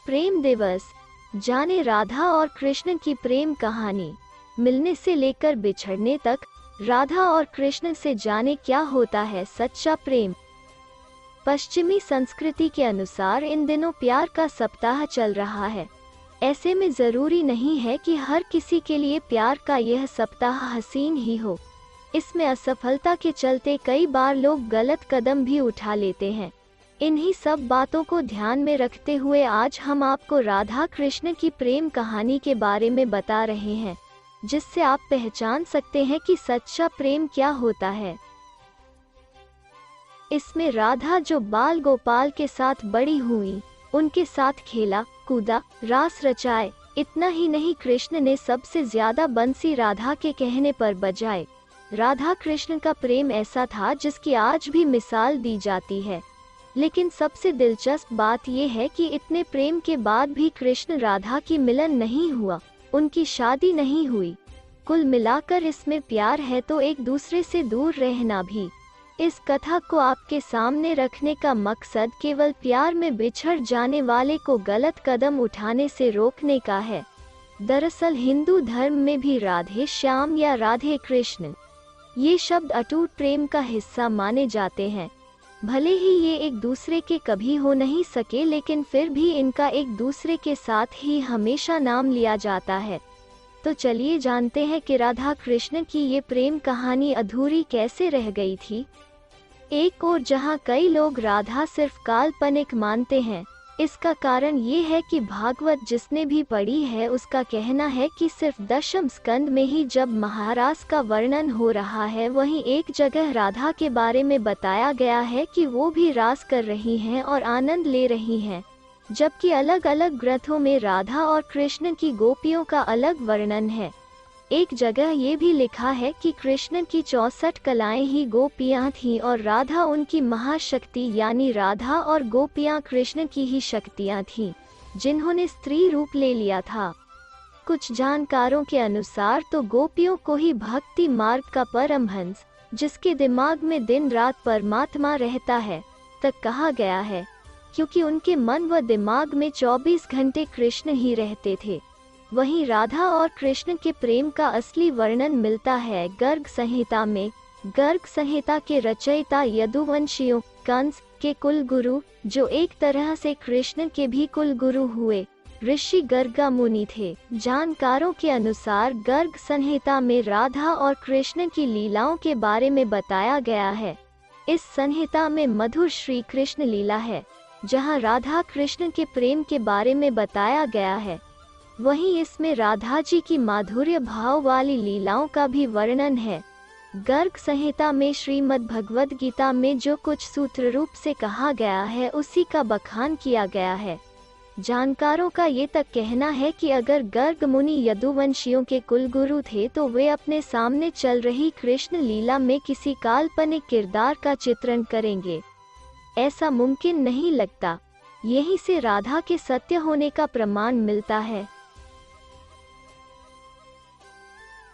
प्रेम दिवस। जाने राधा और कृष्ण की प्रेम कहानी। मिलने से लेकर बिछड़ने तक, राधा और कृष्ण से जाने क्या होता है सच्चा प्रेम। पश्चिमी संस्कृति के अनुसार इन दिनों प्यार का सप्ताह चल रहा है। ऐसे में जरूरी नहीं है कि हर किसी के लिए प्यार का यह सप्ताह हसीन ही हो। इसमें असफलता के चलते कई बार लोग गलत कदम भी उठा लेते हैं। इन्हीं सब बातों को ध्यान में रखते हुए आज हम आपको राधा कृष्ण की प्रेम कहानी के बारे में बता रहे हैं, जिससे आप पहचान सकते हैं कि सच्चा प्रेम क्या होता है। इसमें राधा जो बाल गोपाल के साथ बड़ी हुई, उनके साथ खेला कूदा, रास रचाए। इतना ही नहीं, कृष्ण ने सबसे ज्यादा बंसी राधा के कहने पर बजाए। राधा कृष्ण का प्रेम ऐसा था जिसकी आज भी मिसाल दी जाती है। लेकिन सबसे दिलचस्प बात यह है कि इतने प्रेम के बाद भी कृष्ण राधा की मिलन नहीं हुआ, उनकी शादी नहीं हुई। कुल मिलाकर इसमें प्यार है तो एक दूसरे से दूर रहना भी। इस कथा को आपके सामने रखने का मकसद केवल प्यार में बिछड़ जाने वाले को गलत कदम उठाने से रोकने का है। दरअसल हिंदू धर्म में भी राधे श्याम या राधे कृष्ण ये शब्द अटूट प्रेम का हिस्सा माने जाते हैं। भले ही ये एक दूसरे के कभी हो नहीं सके, लेकिन फिर भी इनका एक दूसरे के साथ ही हमेशा नाम लिया जाता है। तो चलिए जानते हैं कि राधा कृष्ण की ये प्रेम कहानी अधूरी कैसे रह गई थी। एक और जहाँ कई लोग राधा सिर्फ काल्पनिक मानते हैं, इसका कारण ये है कि भागवत जिसने भी पढ़ी है उसका कहना है कि सिर्फ दशम स्कंद में ही जब महारास का वर्णन हो रहा है, वहीं एक जगह राधा के बारे में बताया गया है कि वो भी रास कर रही हैं और आनंद ले रही हैं, जबकि अलग अलग ग्रंथों में राधा और कृष्ण की गोपियों का अलग वर्णन है। एक जगह ये भी लिखा है कि कृष्ण की 64 कलाएं ही गोपियां थीं और राधा उनकी महाशक्ति, यानी राधा और गोपियां कृष्ण की ही शक्तियां थीं, जिन्होंने स्त्री रूप ले लिया था। कुछ जानकारों के अनुसार तो गोपियों को ही भक्ति मार्ग का परमहंस, जिसके दिमाग में दिन रात परमात्मा रहता है, तक कहा गया है, क्योंकि उनके मन व दिमाग में 24 घंटे कृष्ण ही रहते थे। वहीं राधा और कृष्ण के प्रेम का असली वर्णन मिलता है गर्ग संहिता में। गर्ग संहिता के रचयिता यदुवंशियों कंस के कुल गुरु, जो एक तरह से कृष्ण के भी कुल गुरु हुए, ऋषि गर्गा मुनि थे। जानकारों के अनुसार गर्ग संहिता में राधा और कृष्ण की लीलाओं के बारे में बताया गया है। इस संहिता में मधुर श्री कृष्ण लीला है, जहाँ राधा कृष्ण के प्रेम के बारे में बताया गया है। वहीं इसमें राधा जी की माधुर्य भाव वाली लीलाओं का भी वर्णन है। गर्ग संहिता में श्रीमद् भगवद गीता में जो कुछ सूत्र रूप से कहा गया है, उसी का बखान किया गया है। जानकारों का ये तक कहना है कि अगर गर्ग मुनि यदुवंशियों के कुलगुरु थे तो वे अपने सामने चल रही कृष्ण लीला में किसी काल्पनिक किरदार का चित्रण करेंगे। ऐसा मुमकिन नहीं लगता। यहीं से राधा के सत्य होने का प्रमाण मिलता है।